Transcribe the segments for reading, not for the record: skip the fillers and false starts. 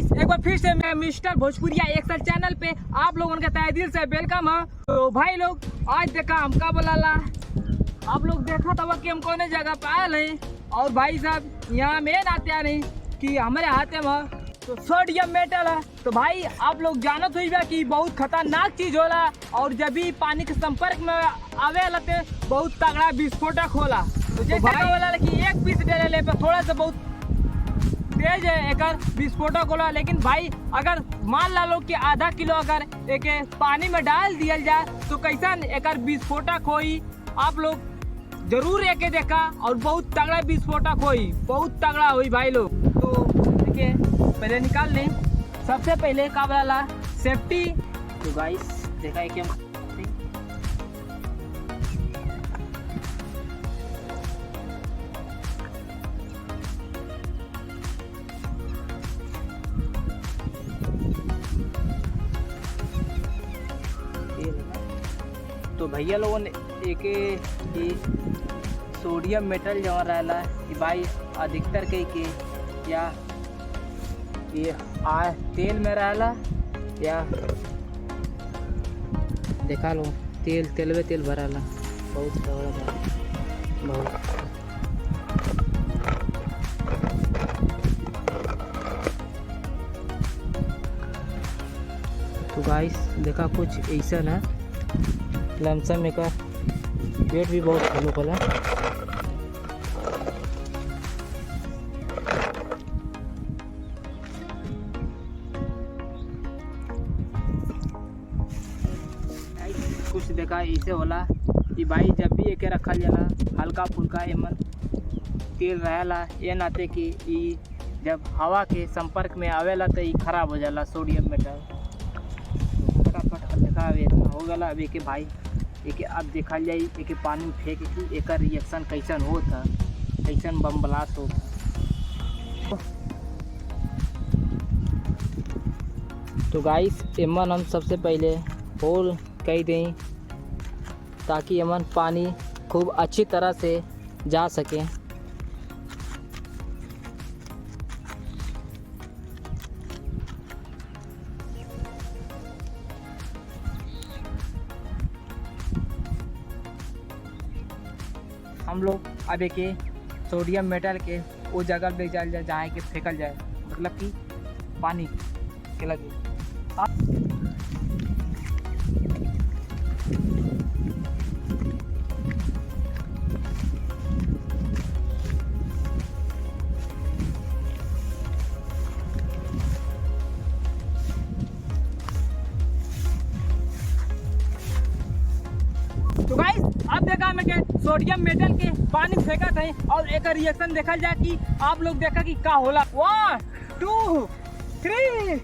Guys एक बार फिर से मैं मिस्टर भोजपुरिया एक्सल चैनल पे आप लोगों का तहे दिल से वेलकम है। तो भाई लोग आज देखा हम का बोला आप लोग देखा था कि हम कौन जगह पे आए हैं और भाई साहब यहाँ मेन आते नहीं कि हमारे हाथ में तो सोडियम मेटल है। तो भाई आप लोग जानत हुई कि बहुत खतरनाक चीज होला और जब भी पानी के संपर्क में आवे लगते बहुत तगड़ा विस्फोटक होला। तो जैसे बोला कि एक पीस डाले पे थोड़ा सा बहुत तेज है एक विस्फोटक होला, लेकिन भाई अगर मान ला लो कि आधा किलो अगर एक पानी में डाल दिया जाए तो कैसा एक विस्फोटक होई। आप लोग जरूर एक देखा और बहुत तगड़ा विस्फोटक होई, बहुत तगड़ा हुई भाई लोग। तो देखिए पहले निकाल लें। सबसे पहले का वाला सेफ्टी। तो गाइस देखा है कि हम तो भैया लोगों ने एक सोडियम मेटल जमा रहला कि भाई अधिकतर के या ये तेल में रहला या देखा लो तेल भराला बहुत तगड़ा बहुत। तो गाइस देखा कुछ ऐसा ना लमसम एक वेट भी बहुत हेलो खोला। कुछ देखा ऐसे होला कि भाई जब भी एक रखल जाला हल्का फुल्का एमन तेल रहेला ये नाते कि जब हवा के संपर्क में आवेला तो ये खराब हो जाला सोडियम मेटल। फटाफट देखा हो गला अब एक भाई एक अब देखा जाए एक पानी में फेंक के एक रिएक्शन कैसन होता कैसन बम ब्लास्ट हो। तो गाइस एमन हम सबसे पहले होल कह दें ताकि एमन पानी खूब अच्छी तरह से जा सके। हम लोग अब एक सोडियम मेटल के वो जगह ले जाया जाए जहाँ के फेंकल जाए, मतलब कि पानी के लगे। तो गाइस अब देखा मैं के सोडियम मेटल के पानी फेंका था और एक रिएक्शन देखा जाए कि आप लोग देखा कि का होला। 1 2 3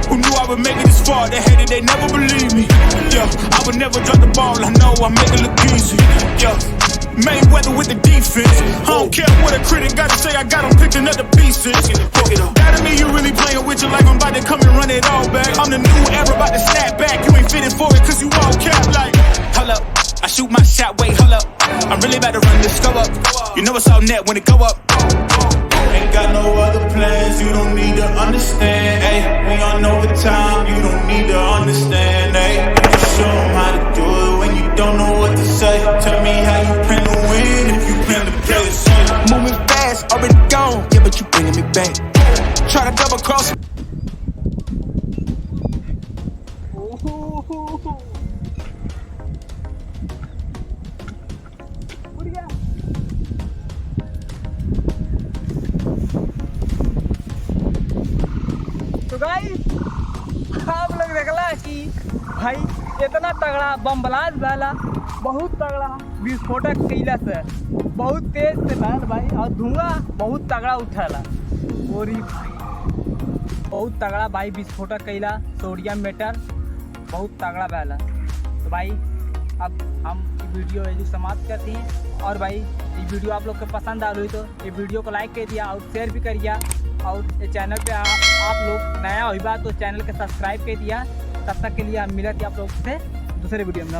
Who knew I would make it this far? They hated, they never believe me. Yeah, I would never drop the ball. I know I make it look easy. Yeah, Mayweather with the defense. I don't care what a critic gotta say. I got them picking up the pieces. That to me, you really playing with you like I'm about to come and run it all back. I'm the new era, about to snap back. You ain't fitting for it, cause you all cap like. Hold up, I shoot my shot, wait, hold up. I'm really about to run this go up. You know it's all net when it go up. Ain't got no other plans, you don't need to understand, ayy. We on overtime, you don't need to understand, ayy. Just show them how to do it when you don't know what to say. Tell me how you plan to win if you plan to play the shit. Moving fast, already gone, yeah, but you bringing me back. Try to double cross. तो guys आप लोग देखला कि भाई इतना तगड़ा bomb blast वाला बहुत तगड़ा विस्फोटक कैला से बहुत तेज से भाई और धुआं बहुत तगड़ा उठाला। और भाई बहुत तगड़ा भाई विस्फोटक कैला सोडियम मेटल, बहुत तगड़ा बहला। तो भाई अब हम वीडियो वैल्यू समाप्त करते हैं। और भाई ये वीडियो आप लोग को पसंद आ रही तो ये वीडियो को लाइक कर दिया और शेयर भी करिए। और ये चैनल पे आप लोग नया हुई बात तो चैनल के सब्सक्राइब कर दिया। तब तक के लिए हम मिलते हैं आप लोग से दूसरे वीडियो में।